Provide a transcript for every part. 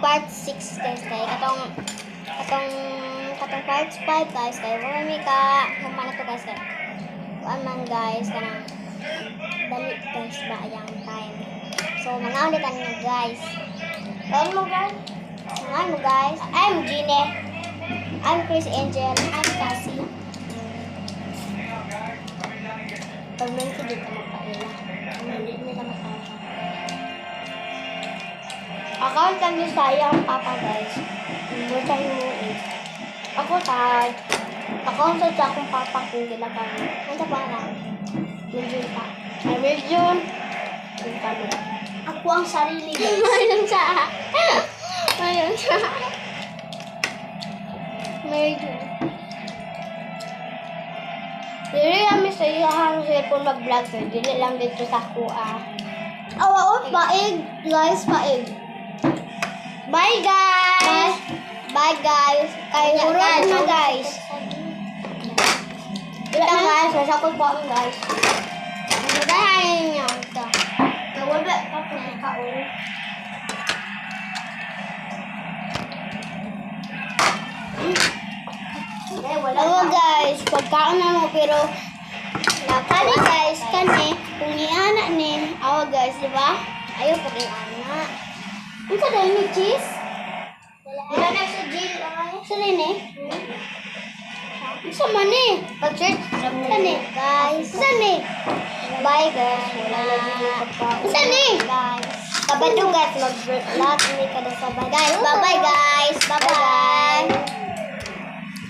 part 6 guys kay katong part 5 guys kay wala mi ka humana to guys kay man guys kanang dali guys ba yang time. So mangaon ni tanan guys. Kaon mo guys. Mangaon mo guys. I'm Gine. I'm Chris Angel. I'm Cassie. Pagmen ko dito magpaila. Hindi nila makaya. Account lang yung sayang papa guys. Hindi tayo eh. Ako tag. Account sa akong papa kung gila kami. Ano pa lang? Medium pa. Ay medium. Yung kami. Ako ang sarili guys. Mayroon siya. Mayroon siya. Medium. Dili kami sa iyahang cellphone mag-vlog. Dili lang dito sa kuha. Awa, paig. Guys, paig. Bye guys! Bye guys! Kaya urot na guys! Wala na guys, masakot po ako guys. Madahayin niyo ito. Nawala pa po na kaon. Awa guys, pagkaon na mo pero kani guys, kani kung iana ni awa guys, di ba? Ayaw pag iana. Ang ka dahil may cheese? Wala na sa jail. Saan yun eh? Saan man eh? Pag-search? Saan eh? Guys. Saan eh? Bye guys. Wala na dito pagkaon. Saan eh? Guys. Kabado guys. Lahat may kadasabay. Guys, bye-bye guys. Bye-bye.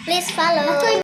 Please follow.